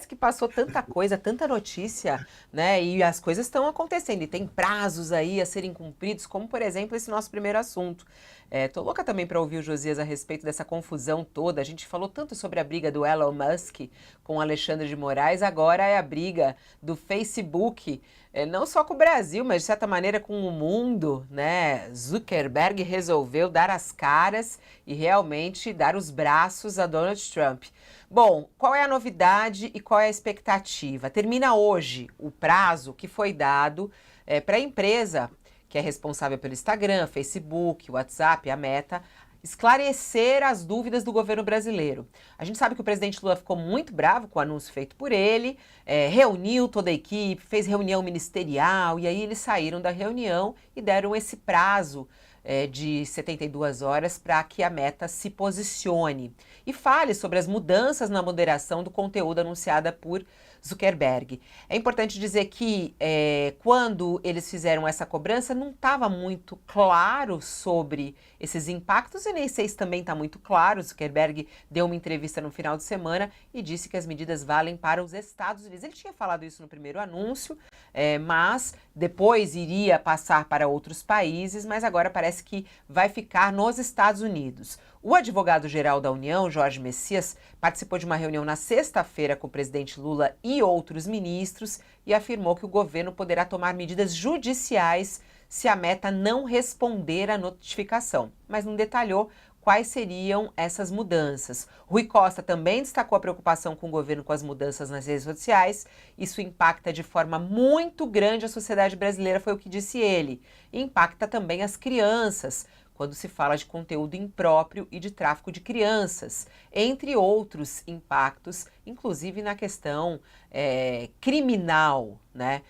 que passou tanta coisa, tanta notícia, né? E as coisas estão acontecendo e tem prazos aí a serem cumpridos, como por exemplo esse nosso primeiro assunto. Tô louca também para ouvir o Josias a respeito dessa confusão toda. A gente falou tanto sobre a briga do Elon Musk com o Alexandre de Moraes, agora é a briga do Facebook, não só com o Brasil, mas de certa maneira com o mundo, né? Zuckerberg resolveu dar as caras e realmente dar os braços a Donald Trump. Bom, qual é a novidade e qual é a expectativa? Termina hoje o prazo que foi dado para a empresa que é responsável pelo Instagram, Facebook, WhatsApp, a Meta, esclarecer as dúvidas do governo brasileiro. A gente sabe que o presidente Lula ficou muito bravo com o anúncio feito por ele, reuniu toda a equipe, fez reunião ministerial, e aí eles saíram da reunião e deram esse prazo de 72 horas para que a Meta se posicione e fale sobre as mudanças na moderação do conteúdo anunciada por Zuckerberg. É importante dizer que quando eles fizeram essa cobrança, não estava muito claro sobre esses impactos e nem sei se também está muito claro. Zuckerberg deu uma entrevista no final de semana e disse que as medidas valem para os Estados Unidos. Ele tinha falado isso no primeiro anúncio, mas depois iria passar para outros países, mas agora parece que vai ficar nos Estados Unidos. O advogado-geral da União, Jorge Messias, participou de uma reunião na sexta-feira com o presidente Lula e outros ministros e afirmou que o governo poderá tomar medidas judiciais se a Meta não responder à notificação, mas não detalhou quais seriam essas mudanças. Rui Costa também destacou a preocupação com o governo com as mudanças nas redes sociais. Isso impacta de forma muito grande a sociedade brasileira, foi o que disse ele. E impacta também as crianças, quando se fala de conteúdo impróprio e de tráfico de crianças, entre outros impactos, inclusive na questão criminal, né?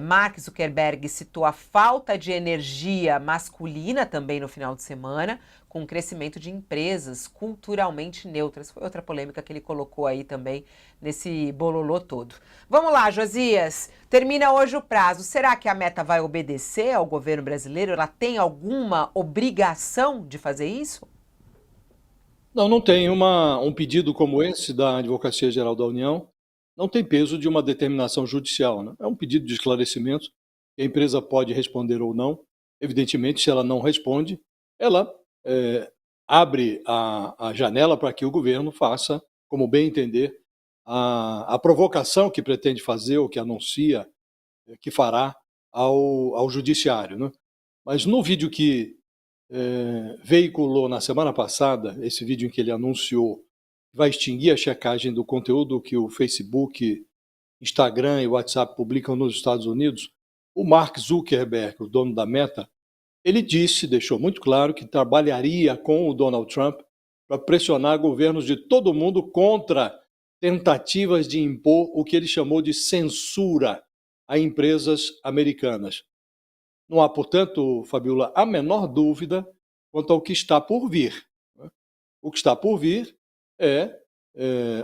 Mark Zuckerberg citou a falta de energia masculina também no final de semana, com o crescimento de empresas culturalmente neutras. Foi outra polêmica que ele colocou aí também nesse bololô todo. Vamos lá, Josias. Termina hoje o prazo. Será que a Meta vai obedecer ao governo brasileiro? Ela tem alguma obrigação de fazer isso? Não, não tem. Um pedido como esse da Advocacia Geral da União não tem peso de uma determinação judicial, né? É um pedido de esclarecimento que a empresa pode responder ou não. Evidentemente, se ela não responde, ela abre a janela para que o governo faça, como bem entender, a provocação que pretende fazer ou que anuncia que fará ao judiciário, né? Mas no vídeo que veiculou na semana passada, esse vídeo em que ele anunciou que vai extinguir a checagem do conteúdo que o Facebook, Instagram e WhatsApp publicam nos Estados Unidos, o Mark Zuckerberg, o dono da Meta, ele deixou muito claro que trabalharia com o Donald Trump para pressionar governos de todo o mundo contra tentativas de impor o que ele chamou de censura a empresas americanas. Não há, portanto, Fabiola, a menor dúvida quanto ao que está por vir. O que está por vir é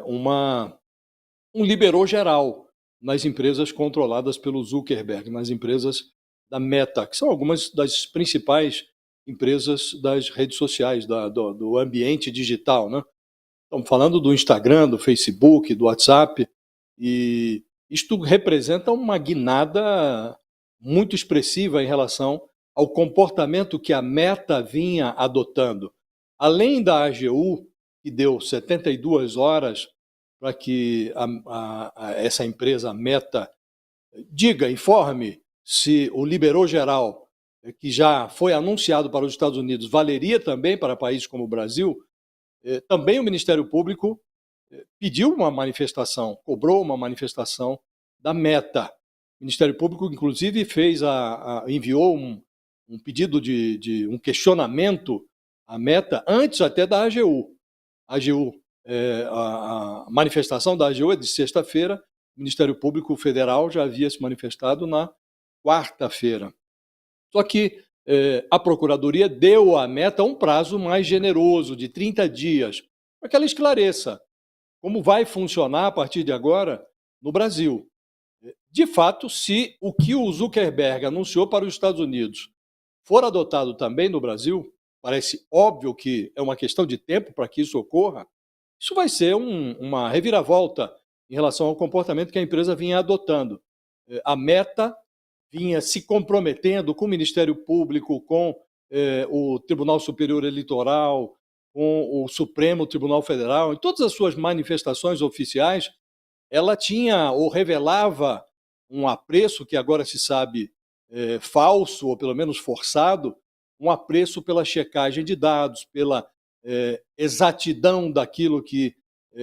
um liberou geral nas empresas controladas pelo Zuckerberg, nas empresas da Meta, que são algumas das principais empresas das redes sociais, do ambiente digital, né? Estamos falando do Instagram, do Facebook, do WhatsApp, e isto representa uma guinada muito expressiva em relação ao comportamento que a Meta vinha adotando. Além da AGU, que deu 72 horas para que essa empresa a Meta informe se o liberou geral, que já foi anunciado para os Estados Unidos, valeria também para países como o Brasil. Também o Ministério Público pediu uma manifestação, cobrou uma manifestação da Meta. O Ministério Público, inclusive, enviou um pedido de um questionamento à Meta antes até da AGU. A manifestação da AGU é de sexta-feira, o Ministério Público Federal já havia se manifestado na quarta-feira. Só que a Procuradoria deu à Meta um prazo mais generoso, de 30 dias, para que ela esclareça como vai funcionar a partir de agora no Brasil. De fato, se o que o Zuckerberg anunciou para os Estados Unidos for adotado também no Brasil, parece óbvio que é uma questão de tempo para que isso ocorra, isso vai ser uma reviravolta em relação ao comportamento que a empresa vinha adotando. A Meta vinha se comprometendo com o Ministério Público, com o Tribunal Superior Eleitoral, com o Supremo Tribunal Federal, em todas as suas manifestações oficiais, ela tinha ou revelava um apreço que agora se sabe falso, ou pelo menos forçado, um apreço pela checagem de dados, pela exatidão daquilo que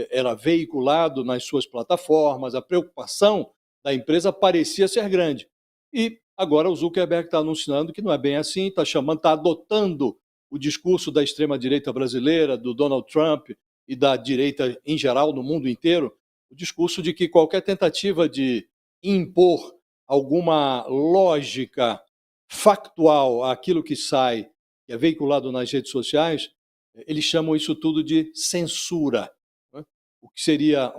era veiculado nas suas plataformas, a preocupação da empresa parecia ser grande. E agora o Zuckerberg está anunciando que não é bem assim, está adotando o discurso da extrema-direita brasileira, do Donald Trump e da direita em geral no mundo inteiro, o discurso de que qualquer tentativa de impor alguma lógica factual àquilo que sai, que é veiculado nas redes sociais, eles chamam isso tudo de censura, né? O que seria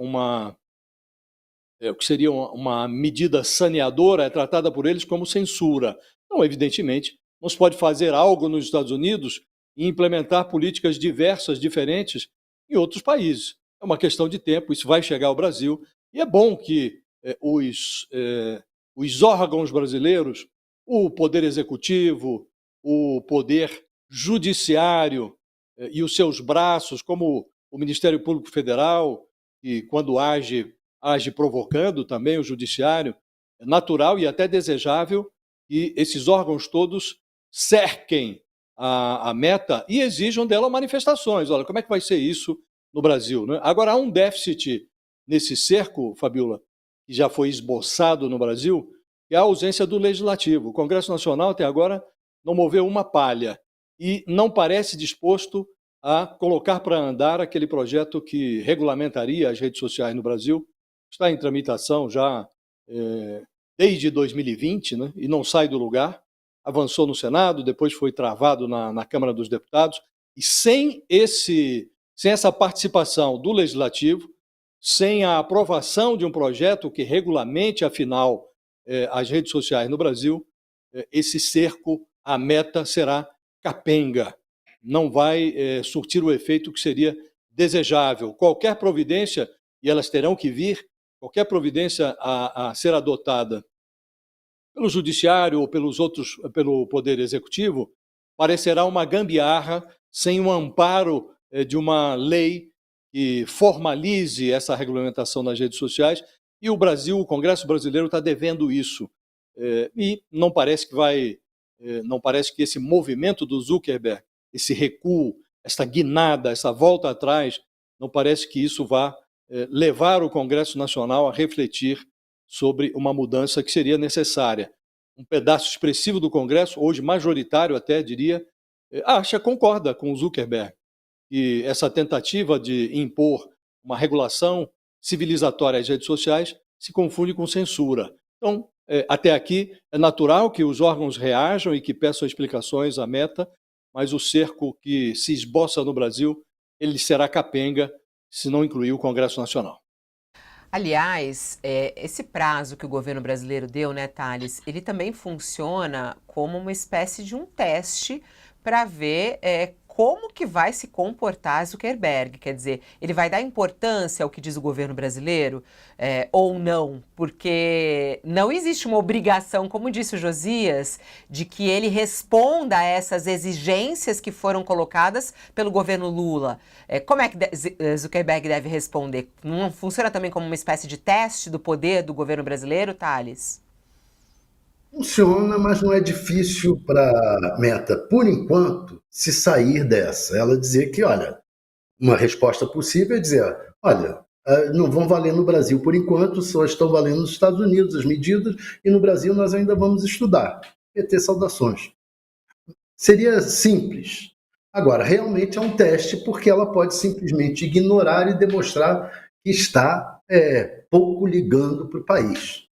uma medida saneadora é tratada por eles como censura. Então, evidentemente, não se pode fazer algo nos Estados Unidos e implementar políticas diversas, diferentes, em outros países. É uma questão de tempo, isso vai chegar ao Brasil, e é bom que os órgãos brasileiros, o Poder Executivo, o Poder Judiciário e os seus braços, como o Ministério Público Federal, que quando age provocando também o Judiciário, é natural e até desejável que esses órgãos todos cerquem a Meta e exijam dela manifestações. Olha, como é que vai ser isso no Brasil, né? Agora, há um déficit nesse cerco, Fabiola, que já foi esboçado no Brasil, que é a ausência do Legislativo. O Congresso Nacional, até agora, não moveu uma palha e não parece disposto a colocar para andar aquele projeto que regulamentaria as redes sociais no Brasil. Está em tramitação já desde 2020, né, e não sai do lugar. Avançou no Senado, depois foi travado na Câmara dos Deputados, e sem essa participação do Legislativo, sem a aprovação de um projeto que regulamente, afinal, as redes sociais no Brasil, esse cerco, a Meta será capenga, não vai surtir o efeito que seria desejável. Qualquer providência, e elas terão que vir, qualquer providência a ser adotada pelo Judiciário ou pelo Poder Executivo, parecerá uma gambiarra sem um amparo de uma lei que formalize essa regulamentação nas redes sociais, e o Brasil, o Congresso brasileiro, está devendo isso. E não parece que esse movimento do Zuckerberg, esse recuo, essa guinada, essa volta atrás, não parece que isso vá levar o Congresso Nacional a refletir sobre uma mudança que seria necessária. Um pedaço expressivo do Congresso, hoje majoritário até, diria, concorda com o Zuckerberg, que essa tentativa de impor uma regulação civilizatória às redes sociais se confunde com censura. Então, até aqui, é natural que os órgãos reajam e que peçam explicações à Meta, mas o cerco que se esboça no Brasil, ele será capenga se não incluir o Congresso Nacional. Aliás, esse prazo que o governo brasileiro deu, né, Thales, ele também funciona como uma espécie de um teste para ver como que vai se comportar Zuckerberg. Quer dizer, ele vai dar importância ao que diz o governo brasileiro ou não? Porque não existe uma obrigação, como disse o Josias, de que ele responda a essas exigências que foram colocadas pelo governo Lula. Como é que Zuckerberg deve responder? Não funciona também como uma espécie de teste do poder do governo brasileiro, Thales? Funciona, mas não é difícil para a Meta, por enquanto, se sair dessa. Ela dizer que, olha, uma resposta possível é dizer, olha, não vão valer no Brasil por enquanto, só estão valendo nos Estados Unidos as medidas, e no Brasil nós ainda vamos estudar. PT saudações. Seria simples. Agora, realmente é um teste, porque ela pode simplesmente ignorar e demonstrar que está pouco ligando para o país.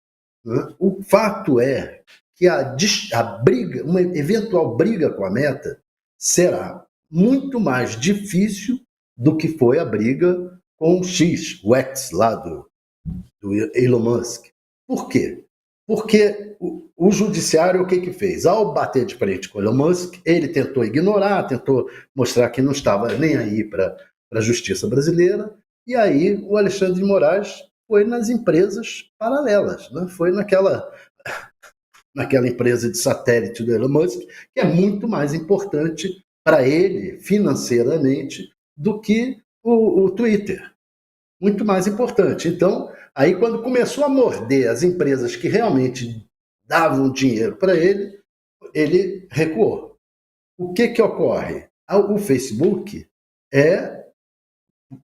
O fato é que a briga, uma eventual briga com a Meta, será muito mais difícil do que foi a briga com o X, o X lá do Elon Musk. Por quê? Porque o judiciário, o que fez? Ao bater de frente com o Elon Musk, ele tentou ignorar, tentou mostrar que não estava nem aí para a justiça brasileira, e aí o Alexandre de Moraes foi nas empresas paralelas, né? Foi naquela empresa de satélite do Elon Musk, que é muito mais importante para ele financeiramente do que o Twitter. Muito mais importante. Então, aí quando começou a morder as empresas que realmente davam dinheiro para ele, ele recuou. O que ocorre? O Facebook é,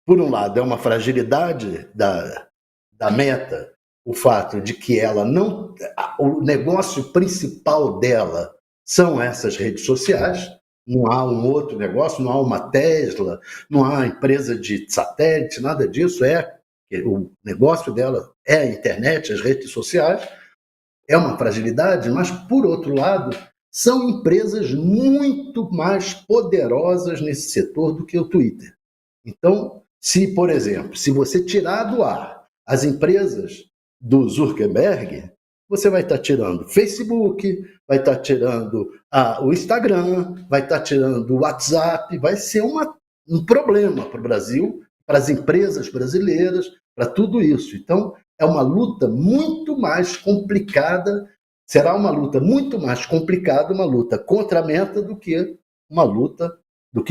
por um lado, é uma fragilidade da Meta, o fato de que ela não. O negócio principal dela são essas redes sociais, não há um outro negócio, não há uma Tesla, não há empresa de satélite, nada disso. O negócio dela é a internet, as redes sociais, é uma fragilidade, mas, por outro lado, são empresas muito mais poderosas nesse setor do que o Twitter. Então, se, por exemplo, se você tirar do ar as empresas do Zuckerberg, você vai estar tirando o Facebook, vai estar tirando o Instagram, vai estar tirando o WhatsApp, vai ser um problema para o Brasil, para as empresas brasileiras, para tudo isso. Então, é uma luta muito mais complicada, será uma luta muito mais complicada, uma luta contra a Meta do que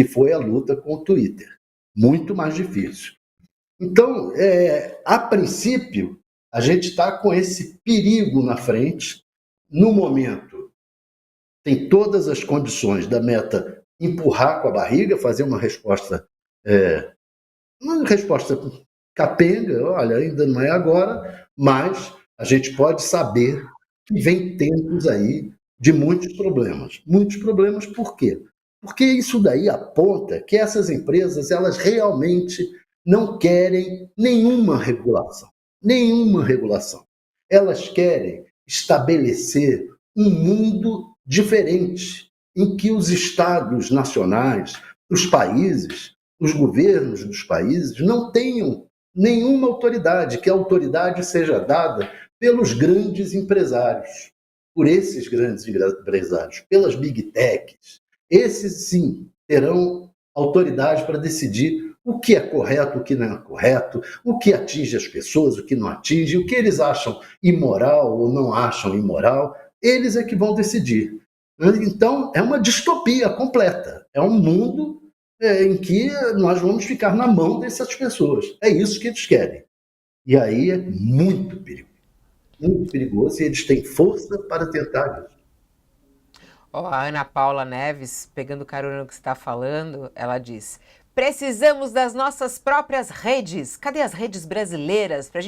foi a luta com o Twitter. Muito mais difícil. Então, a princípio, a gente está com esse perigo na frente. No momento, tem todas as condições da Meta empurrar com a barriga, fazer uma resposta capenga, olha, ainda não é agora, mas a gente pode saber que vem tempos aí de muitos problemas. Muitos problemas por quê? Porque isso daí aponta que essas empresas, elas realmente não querem nenhuma regulação. Nenhuma regulação. Elas querem estabelecer um mundo diferente, em que os estados nacionais, os países, os governos dos países não tenham nenhuma autoridade, que a autoridade seja dada pelos grandes empresários, por esses grandes empresários, pelas big techs. Esses, sim, terão autoridade para decidir o que é correto, o que não é correto, o que atinge as pessoas, o que não atinge, o que eles acham imoral ou não acham imoral, eles é que vão decidir. Então, é uma distopia completa. É um mundo em que nós vamos ficar na mão dessas pessoas. É isso que eles querem. E aí é muito perigoso, e eles têm força para tentar isso. A Ana Paula Neves, pegando carona no que você está falando, ela diz: precisamos das nossas próprias redes. Cadê as redes brasileiras para a gente